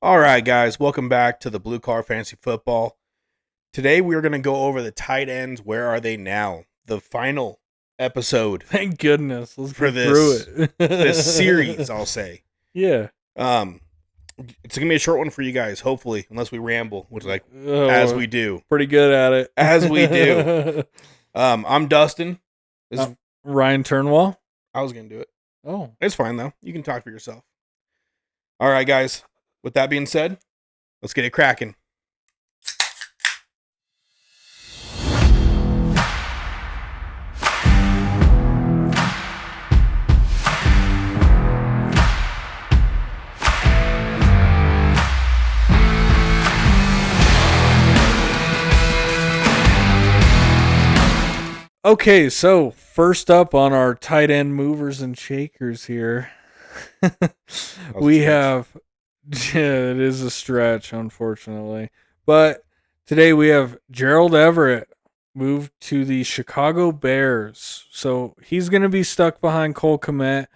All right, guys, welcome back to the Blue Car Fantasy Football. Today we are going to go over the tight ends. Where are they now? The final episode Thank goodness. Let's for get through it. this series, I'll say. Yeah. It's going to be a short one for you guys, hopefully, unless we ramble, which as we're we do. pretty good at it. As we do. I'm Dustin. Ryan Turnwall. I was going to do it. Oh. It's fine, though. You can talk for yourself. All right, guys. With that being said, let's get it cracking. Okay, so first up on our tight end movers and shakers here, we have, it is a stretch, unfortunately, but today we have Gerald Everett moved to the Chicago Bears. So he's going to be stuck behind Cole Kmet.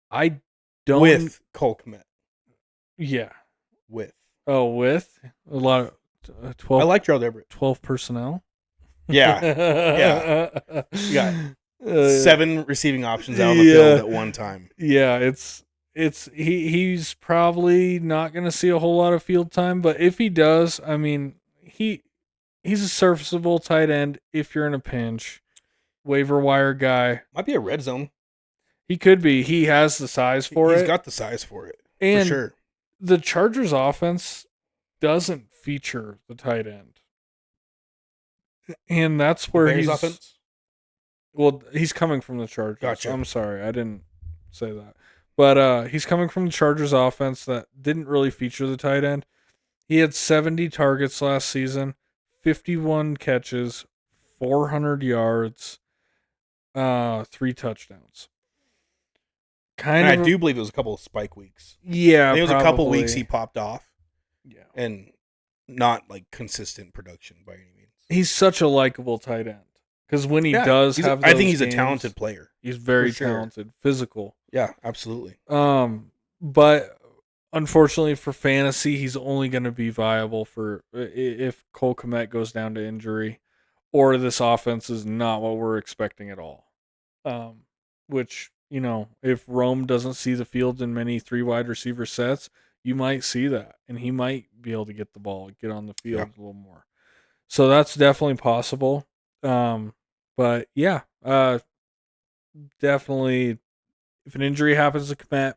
I don't. With Cole Kmet. Yeah. With. Oh, with? A lot of 12. I like Gerald Everett. 12 personnel. Yeah. You got 7 receiving options out on the field at one time. Yeah, he's probably not going to see a whole lot of field time, but if he does, I mean, he's a serviceable tight end if you're in a pinch. Waiver wire guy. Might be a red zone. He could be. He has the size for it. He's got the size for it. And for sure. The Chargers offense doesn't feature the tight end. And that's where Bears offense? Well, he's coming from the Chargers. Gotcha. I'm sorry, I didn't say that. But he's coming from the Chargers offense that didn't really feature the tight end. He had 70 targets last season, 51 catches, 400 yards, 3 touchdowns. I do believe it was a couple of spike weeks. Yeah, it was a couple weeks he popped off. Yeah. And not like consistent production by any means. He's such a likable tight end. Because when he does have those I think he's games, a talented player. He's very talented, physical. Yeah, absolutely. But unfortunately for fantasy, he's only going to be viable for if Cole Kmet goes down to injury, or this offense is not what we're expecting at all. Which, if Rome doesn't see the field in many 3 wide receiver sets, you might see that, and he might be able to get the ball, get on the field a little more. So that's definitely possible. But yeah, definitely, if an injury happens to Kmet,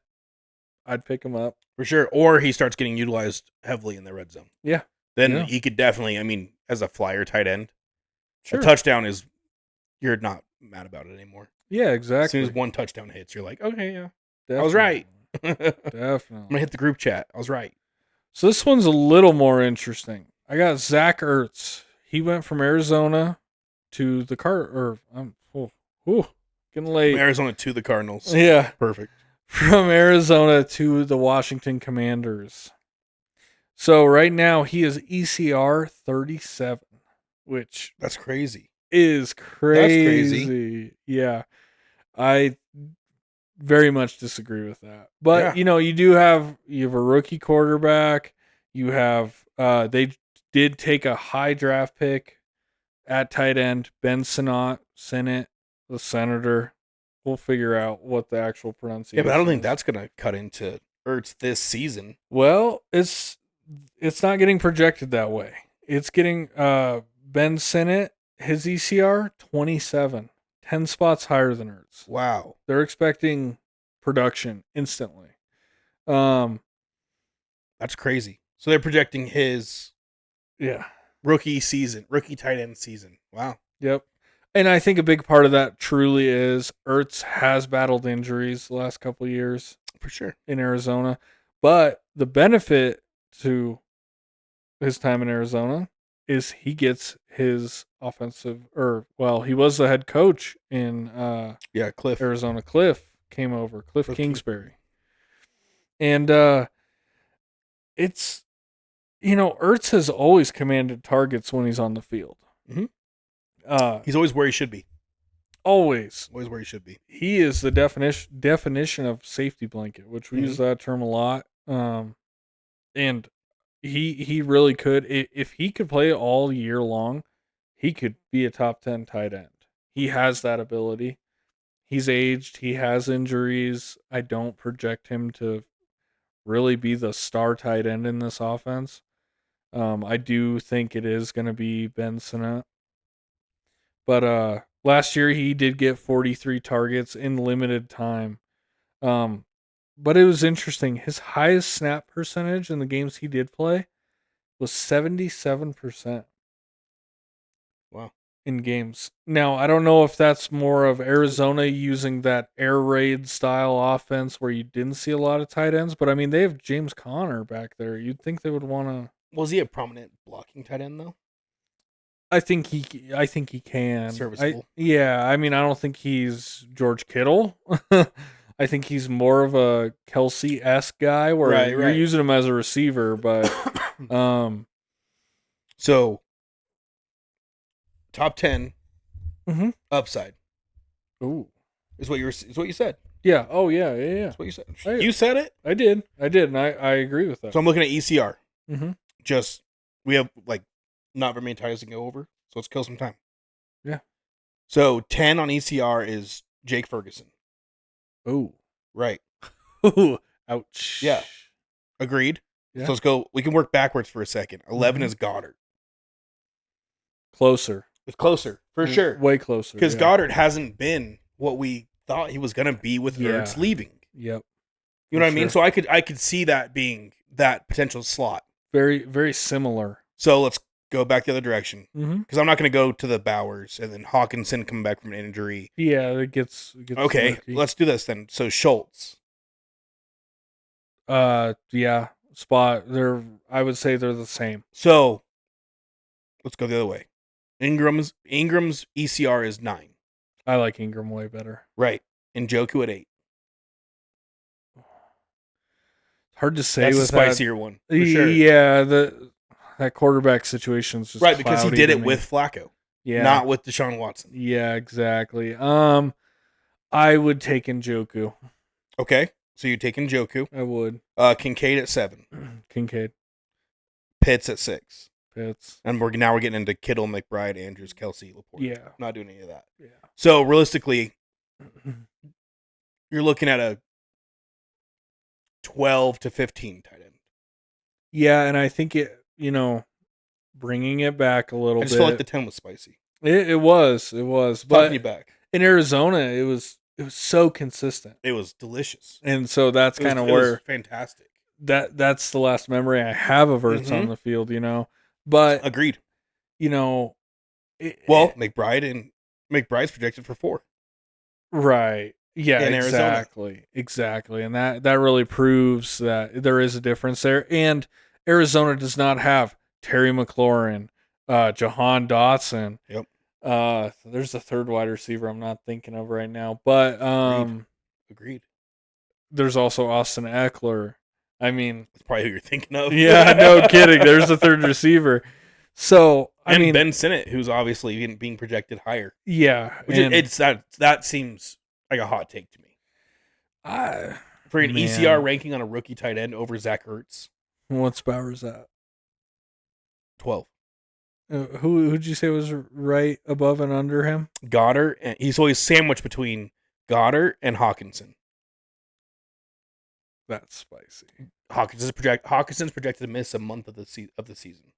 I'd pick him up. For sure. Or he starts getting utilized heavily in the red zone. Yeah. Then he could definitely, as a flyer tight end, sure. A touchdown is, you're not mad about it anymore. Yeah, exactly. As soon as one touchdown hits, you're like, okay, yeah, definitely. I was right. Definitely. I'm going to hit the group chat. I was right. So this one's a little more interesting. I got Zach Ertz. He went from Arizona to the getting late. From Arizona to the Cardinals. Yeah. Perfect. From Arizona to the Washington Commanders. So right now he is ECR 37, which that's crazy. Is crazy. That's crazy. Yeah. I very much disagree with that. But you have a rookie quarterback. You have they did take a high draft pick at tight end, Ben Sinnott, the Senator. We'll figure out what the actual pronunciation is. Yeah, but I don't think that's going to cut into Ertz this season. Well, it's not getting projected that way. It's getting Ben Sinnott, his ECR, 27. 10 spots higher than Ertz. Wow. They're expecting production instantly. That's crazy. So they're projecting his rookie tight end season. Wow. Yep. And I think a big part of that truly is Ertz has battled injuries the last couple of years. For sure. In Arizona. But the benefit to his time in Arizona is he gets his offensive, he was the head coach in Cliff. Arizona. Cliff came over. Cliff Kingsbury. And it's, Ertz has always commanded targets when he's on the field. Mm-hmm. He's always where he should be. Always where he should be. He is the definition of safety blanket, which we use that term a lot. And he really could. If he could play all year long, he could be a top 10 tight end. He has that ability. He's aged. He has injuries. I don't project him to really be the star tight end in this offense. I do think it is going to be Ben Sinnott. But last year he did get 43 targets in limited time. But it was interesting. His highest snap percentage in the games he did play was 77%. Wow. In games. Now, I don't know if that's more of Arizona using that air raid style offense where you didn't see a lot of tight ends, but I mean, they have James Conner back there. You'd think they would want to. Was he a prominent blocking tight end though? I think he can. Serviceable. I mean, I don't think he's George Kittle. I think he's more of a Kelsey-esque guy where you're using him as a receiver, but so top 10 upside. Ooh. Is what you said. Yeah. Oh yeah. That's what you said. You said it? I did, and I agree with that. So I'm looking at ECR. Mm-hmm. Just we have like not very many titles to go over, so let's kill some time. Yeah. So 10 on ECR is Jake Ferguson. Oh. Right. Ooh. Ouch. Yeah. Agreed. Yeah. So let's go. We can work backwards for a second. 11 is Goddard. Closer. It's closer, for sure. Way closer. Because Goddard hasn't been what we thought he was going to be with Ertz leaving. Yep. You know what I mean? So I could see that being that potential slot. Very, very similar. So let's go back the other direction. Because I'm not going to go to the Bowers and then Hawkinson coming back from an injury. Yeah, it gets okay, murky. Let's do this then. So Schultz. Yeah. Spot. I would say they're the same. So let's go the other way. Ingram's ECR is 9. I like Ingram way better. Right. And Njoku at 8. Hard to say. That's with a spicier one. For sure. Yeah, that quarterback situation is just right, because he did it with Flacco. Yeah. Not with Deshaun Watson. Yeah, exactly. I would take Njoku. Okay. So you're taking Njoku. I would. Kincaid at 7. Kincaid. Pitts at 6. Pitts. And we're getting into Kittle, McBride, Andrews, Kelsey, Laporte. Yeah. Not doing any of that. Yeah. So realistically, you're looking at a 12 to 15 tight end. Yeah, and I think bringing it back a little bit. I just feel like the 10 was spicy. It was. But you back. In Arizona, it was so consistent. It was delicious. And so that's kind of where it was fantastic. That's the last memory I have of Ertz on the field, But agreed. McBride's projected for 4. Right. Yeah, in exactly. Arizona. Exactly. And that really proves that there is a difference there. And Arizona does not have Terry McLaurin, Jahan Dotson. Yep. There's a third wide receiver I'm not thinking of right now. But Agreed. There's also Austin Eckler. I mean, that's probably who you're thinking of. Yeah, no kidding. There's a third receiver. So Ben Sinnott, who's obviously being projected higher. Yeah, that seems like a hot take to me. For an ECR ranking on a rookie tight end over Zach Ertz. What's Bowers at? 12. Who'd you say was right above and under him? Goddard, and he's always sandwiched between Goddard and Hawkinson. That's spicy. Hawkinson's projected to miss a month of the season.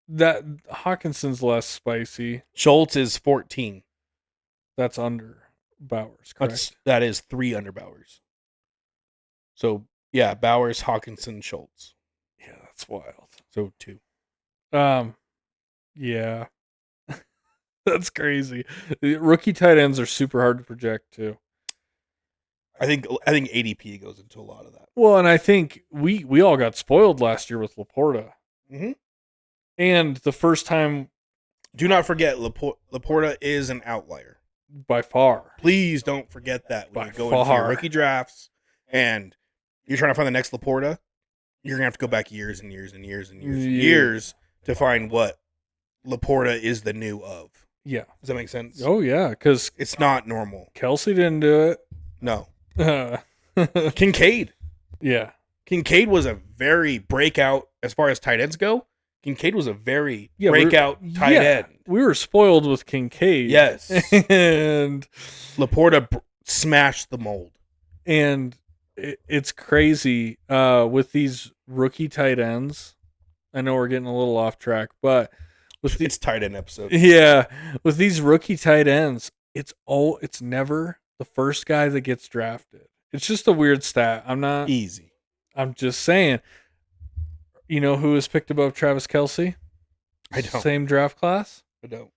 That Hawkinson's less spicy. Schultz is 14. That's under Bowers, correct? That is 3 under Bowers. So yeah, Bowers, Hawkinson, Schultz. Yeah, that's wild. So 2. Yeah. That's crazy. Rookie tight ends are super hard to project too. I think ADP goes into a lot of that. Well, and I think we all got spoiled last year with Laporta. Mm-hmm. And the first time, do not forget Laporta is an outlier by far. Please don't forget that when you go into your rookie drafts and you're trying to find the next Laporta. You're gonna have to go back years and years and years and years and years to find what Laporta is the new of. Yeah, does that make sense? Oh yeah, because it's not normal. Kelsey didn't do it. No. Kincaid. Yeah. Kincaid was a very breakout as far as tight ends go. Kincaid was a very breakout tight end. We were spoiled with Kincaid. Yes. And Laporta smashed the mold. And it's crazy with these rookie tight ends. I know we're getting a little off track, but it's tight end episode. Yeah, with these rookie tight ends, it's never the first guy that gets drafted. It's just a weird stat. I'm just saying. You know who was picked above Travis Kelce? I don't. Same draft class? I don't.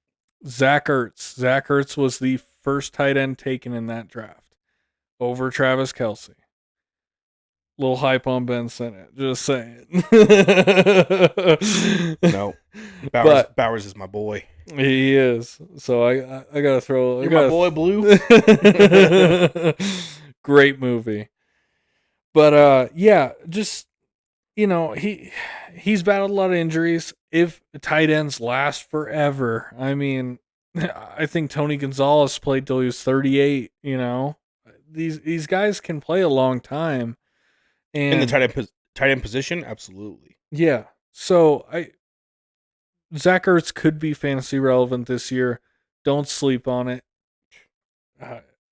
Zach Ertz. Zach Ertz was the first tight end taken in that draft over Travis Kelce. Little hype on Ben Sinnott. Just saying. No. Bowers is my boy. He is. So I gotta throw. You're my boy, Blue. Great movie. But yeah, just he's battled a lot of injuries. If tight ends last forever, I mean, I think Tony Gonzalez played till he was 38. These guys can play a long time. And in the tight end position, absolutely. Yeah. So Zach Ertz could be fantasy relevant this year. Don't sleep on it.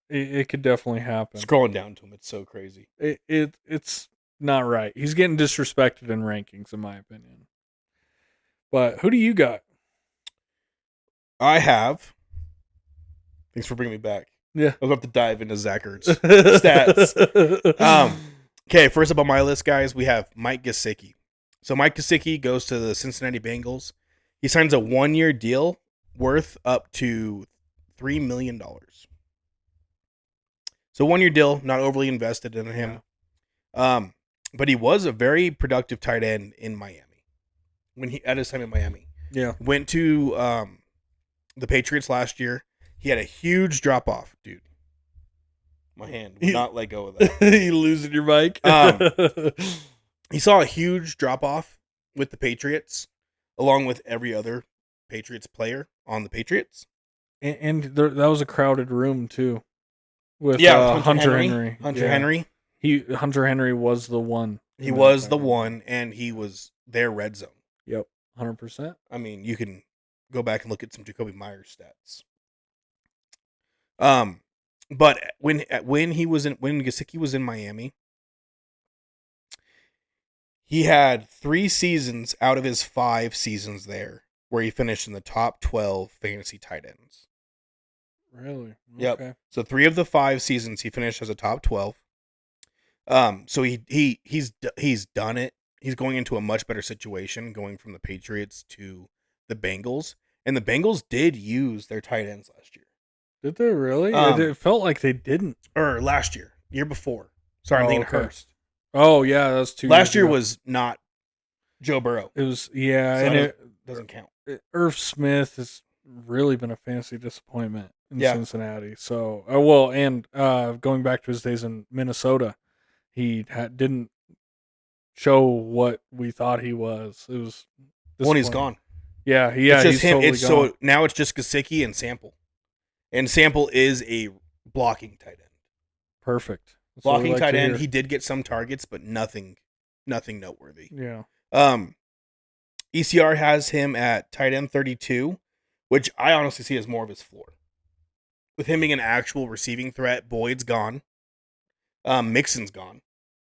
It could definitely happen. Scrolling down to him, it's so crazy. It's not right. He's getting disrespected in rankings, in my opinion. But who do you got? I have. Thanks for bringing me back. Yeah, I'll have to dive into Zach Ertz stats. Okay, first up on my list, guys, we have Mike Gesicki. So Mike Gesicki goes to the Cincinnati Bengals. He signs a 1-year deal worth up to $3 million. So 1-year deal, not overly invested in him. Yeah. But he was a very productive tight end in Miami. At his time in Miami. Yeah. Went to the Patriots last year. He had a huge drop off, dude. My hand would not let go of that. You losing your mic? He saw a huge drop off with the Patriots, along with every other Patriots player on the Patriots. And that was a crowded room too. With Hunter Henry. Henry. Hunter Henry was the one. He was the one, and he was their red zone. Yep, 100%. I mean, you can go back and look at some Jacoby Myers stats. But when Gesicki was in Miami, he had 3 seasons out of his 5 seasons there where he finished in the top 12 fantasy tight ends. Really? Yep. Okay. So 3 of the 5 seasons he finished as a top 12. So he's done it. He's going into a much better situation, going from the Patriots to the Bengals, and the Bengals did use their tight ends last year. Did they really? It felt like they didn't. Or last year before. Sorry, I'm thinking Hurst. Oh yeah, that's 2 years last year ago. Was not Joe Burrow. It was and it doesn't count. Irv Smith has really been a fantasy disappointment in Cincinnati. So going back to his days in Minnesota, he didn't show what we thought he was. It was when he's gone. Yeah, it's just he's him. Totally gone. So now it's just Gesicki and Sample. And Sample is a blocking tight end. Perfect. That's blocking tight end. He did get some targets, but nothing noteworthy. Yeah. ECR has him at tight end 32, which I honestly see as more of his floor. With him being an actual receiving threat, Boyd's gone. Mixon's gone.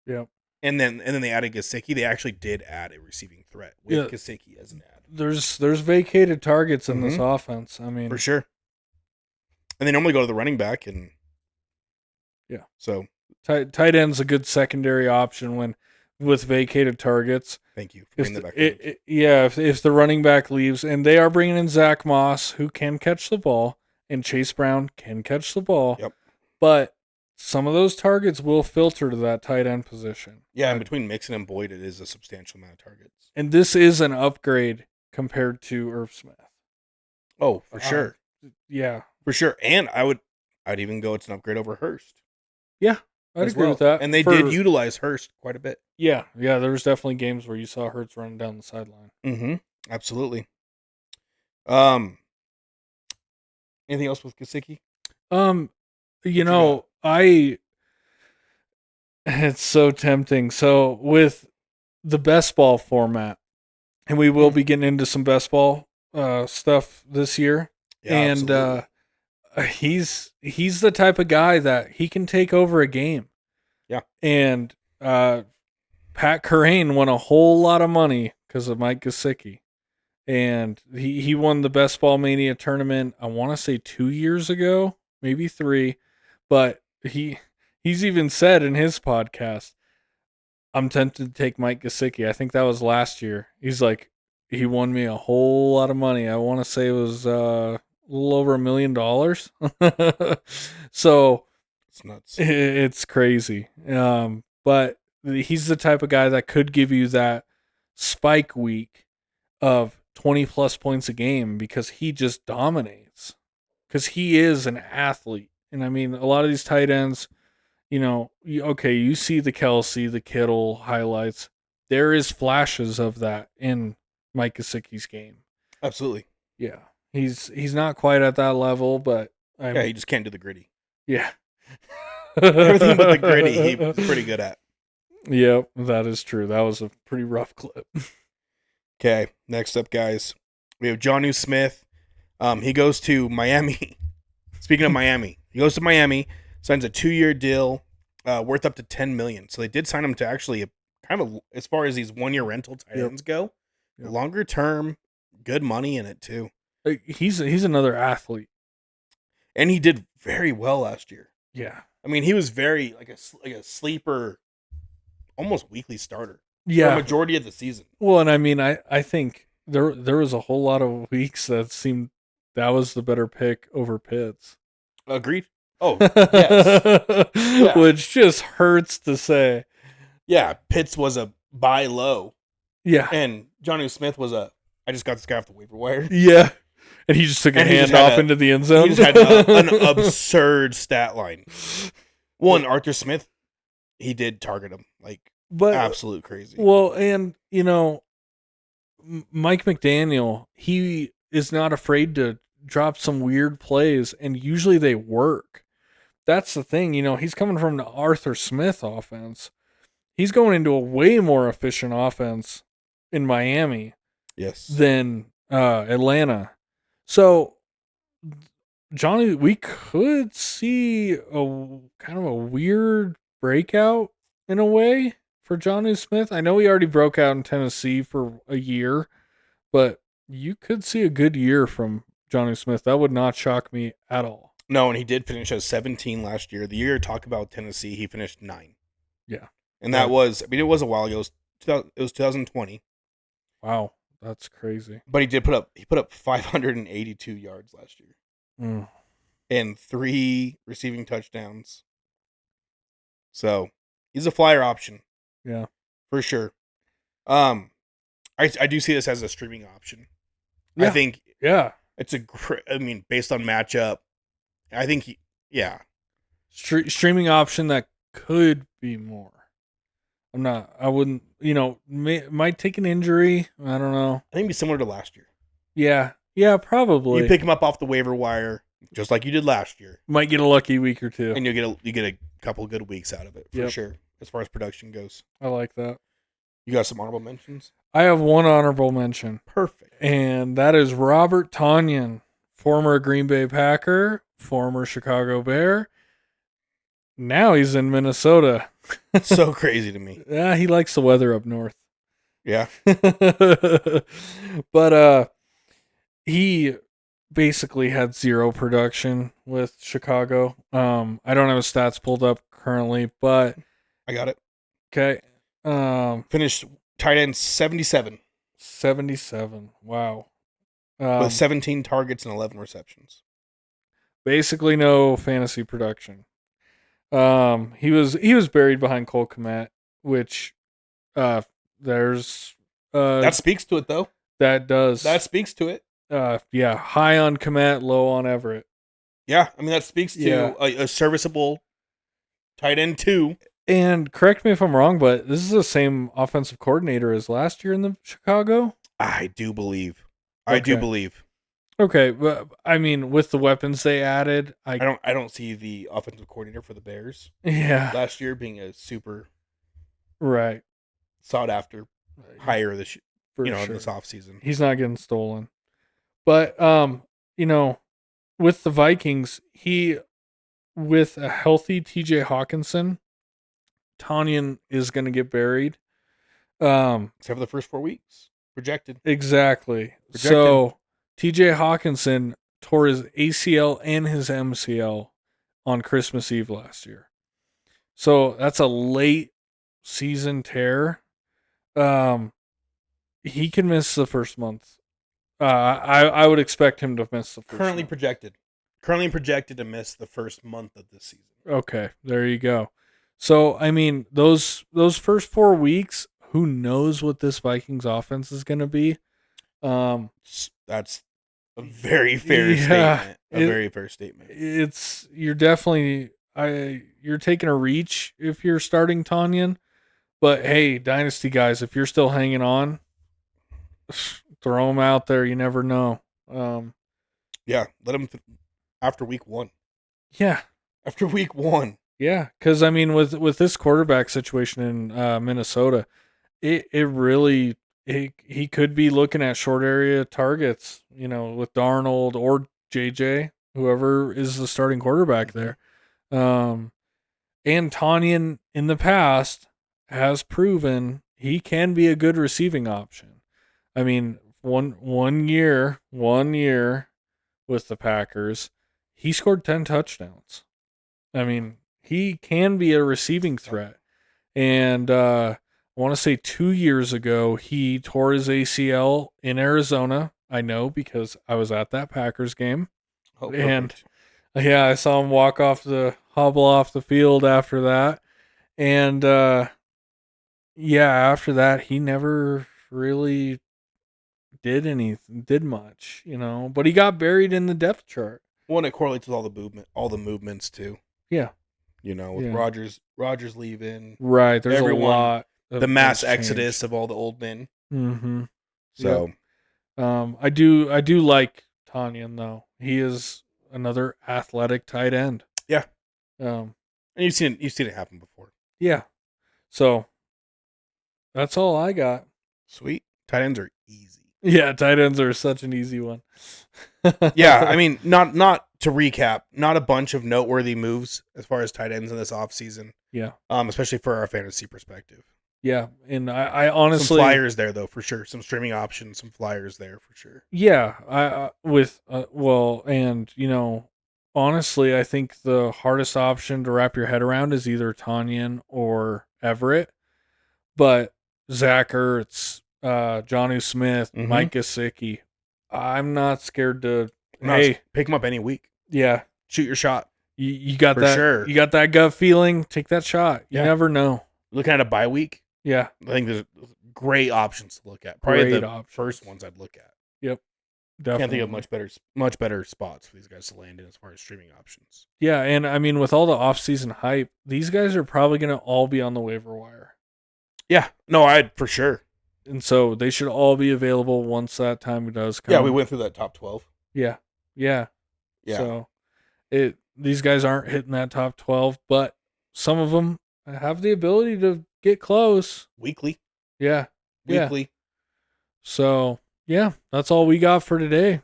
Yep. And then they added Gesicki. They actually did add a receiving threat with Gesicki as an add. There's vacated targets in this offense. I mean, for sure. And they normally go to the running back, and so tight end's a good secondary option with vacated targets. Thank you for bringing that back. If the running back leaves, and they are bringing in Zach Moss, who can catch the ball, and Chase Brown can catch the ball. Yep. But some of those targets will filter to that tight end position. Yeah, and between Mixon and Boyd, it is a substantial amount of targets. And this is an upgrade compared to Irv Smith. Oh, for sure. Yeah. For sure. And I'd even go it's an upgrade over Hurst. Yeah, I'd agree with that. And they did utilize Hurst quite a bit. Yeah, there was definitely games where you saw Hurts running down the sideline. Mm-hmm. Absolutely. Anything else with Gesicki? I It's so tempting. So with the best ball format, and we will be getting into some best ball stuff this year. Yeah, and he's the type of guy that he can take over a game. Yeah. And Pat Kerrane won a whole lot of money because of Mike Gesicki. And he won the Best Ball Mania tournament, I want to say 2 years ago, maybe 3. But he's even said in his podcast, I'm tempted to take Mike Gesicki. I think that was last year. He's like, he won me a whole lot of money. I want to say it was a little over $1 million. So it's nuts. It's crazy. But he's the type of guy that could give you that spike week of 20 plus points a game because he just dominates. Because he is an athlete. And I mean, a lot of these tight ends, you see the Kelsey, the Kittle highlights. There is flashes of that in Mike Gesicki's game. Absolutely. Yeah. He's not quite at that level, but he just can't do the gritty. Yeah. Everything but the gritty he's pretty good at. Yep, that is true. That was a pretty rough clip. Okay, next up, guys, we have Jonnu Smith. He goes to Miami. Speaking of Miami, he goes to Miami, signs a 2-year deal worth up to $10 million. So they did sign him to actually as far as these 1-year rental tight ends go, longer term, good money in it too. He's another athlete, and he did very well last year. Yeah, I mean, he was very like a sleeper, almost weekly starter. Yeah, for a majority of the season. Well, and I mean, I think there was a whole lot of weeks that seemed that was the better pick over Pitts. Agreed. Oh, yes. Yeah. Which just hurts to say. Yeah, Pitts was a buy low. Yeah. And Jonnu Smith was I just got this guy off the waiver wire. Yeah. And he just took a handoff into the end zone. He just had an absurd stat line. One, Arthur Smith, he did target him. But absolute crazy. Well, and, Mike McDaniel, he is not afraid to drop some weird plays, and usually they work. That's the thing. He's coming from the Arthur Smith offense. He's going into a way more efficient offense in Miami than Atlanta. So, Johnny, we could see a kind of a weird breakout in a way for Jonnu Smith. I know he already broke out in Tennessee for a year, but you could see a good year from Jonnu Smith. That would not shock me at all. No, and he did finish as 17 last year. The year talk about Tennessee, he finished 9. Yeah. And that was, it was a while ago. It was 2020. Wow, that's crazy. But he put up 582 yards last year. And 3 receiving touchdowns. So, he's a flyer option. Yeah. For sure. I do see this as a streaming option. Yeah. I think it's based on matchup, I think streaming option that could be more. I wouldn't, might take an injury. I don't know. I think it'd be similar to last year. Yeah, probably. You pick him up off the waiver wire, just like you did last year. Might get a lucky week or two. And you get a couple good weeks out of it, for sure, as far as production goes. I like that. You got some honorable mentions? I have one honorable mention. Perfect. And that is Robert Tonyan, former Green Bay Packer, former Chicago Bear. Now he's in Minnesota. So crazy to me. Yeah, he likes the weather up north. Yeah. But he basically had 0 production with Chicago. I don't have his stats pulled up currently, but I got it. Okay. Finished tight end 77. 77. Wow. With 17 targets and 11 receptions. Basically no fantasy production. He was buried behind Cole Kmet, which there's that speaks to it though. That does. That speaks to it. Yeah, high on Kmet, low on Everett. Yeah, I mean that speaks to a serviceable tight end too. And correct me if I'm wrong, but this is the same offensive coordinator as last year in the Chicago? I do believe. Okay. I do believe. Okay, but I mean, with the weapons they added, I don't see the offensive coordinator for the Bears last year being a super right sought after hire this for in sure. this offseason. He's not getting stolen. But with the Vikings, with a healthy TJ Hawkinson, Tanyan is going to get buried. Except for the first 4 weeks. Projected. Exactly. So TJ Hawkinson tore his ACL and his MCL on Christmas Eve last year. So that's a late season tear. He can miss the first month. I would expect him to miss the first Currently month. projected to miss the first month of this season. Okay, there you go. So I mean, those first 4 weeks, who knows what this Vikings offense is going to be? That's a very fair statement. Very fair statement. You're definitely you're taking a reach if you're starting Tanyan, but hey, dynasty guys, if you're still hanging on, throw them out there. You never know. Yeah, let them after week 1. Yeah, after week 1. Yeah, because I mean, with this quarterback situation in Minnesota, it really he could be looking at short area targets, with Darnold or JJ, whoever is the starting quarterback there. And Tanyan in the past has proven he can be a good receiving option. I mean, one year with the Packers, he scored 10 touchdowns. I mean, he can be a receiving threat. And I want to say 2 years ago, he tore his ACL in Arizona. I know because I was at that Packers game. Oh, and yeah, I saw him hobble off the field after that. And after that, he never really did much, but he got buried in the depth chart. Well, and it correlates with all the movements too. Yeah. With Rodgers leaving. Right. There's a lot. The mass exodus of all the old men. Mm-hmm. So, I do like Tanyan though. He is another athletic tight end. Yeah. And you've seen it happen before. Yeah. So that's all I got. Sweet. Tight ends are easy. Yeah, tight ends are such an easy one. Yeah, I mean, not to recap, not a bunch of noteworthy moves as far as tight ends in this offseason. Yeah. Especially for our fantasy perspective. Yeah, and I honestly some flyers there though for sure. Some streaming options, some flyers there for sure. Yeah, honestly, I think the hardest option to wrap your head around is either Tanyan or Everett. But Zach Ertz, Jonnu Smith, Mike Gesicki, I'm not scared to pick him up any week. Yeah, shoot your shot. You got for that. Sure. You got that gut feeling. Take that shot. You never know. Looking at a bye week. Yeah, I think there's great options to look at. Probably first ones I'd look at. Yep, definitely. Can't think of much better spots for these guys to land in as far as streaming options. Yeah, and I mean, with all the offseason hype, these guys are probably going to all be on the waiver wire. Yeah, no, I'd for sure. And so they should all be available once that time does come. Yeah, we went through that top 12. Yeah. So these guys aren't hitting that top 12, but some of them have the ability to get close. Weekly. Yeah. Weekly. So, that's all we got for today.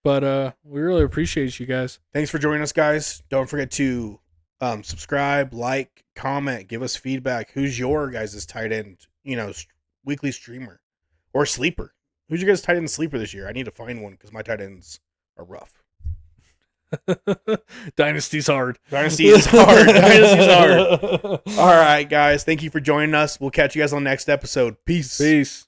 But we really appreciate you guys. Thanks for joining us, guys. Don't forget to subscribe, like, comment, give us feedback. Who's your guys' tight end, weekly streamer or sleeper? Who's your guys' tight end sleeper this year? I need to find one because my tight ends are rough. Dynasty's hard. Dynasty is hard. Dynasty's hard. All right, guys. Thank you for joining us. We'll catch you guys on the next episode. Peace.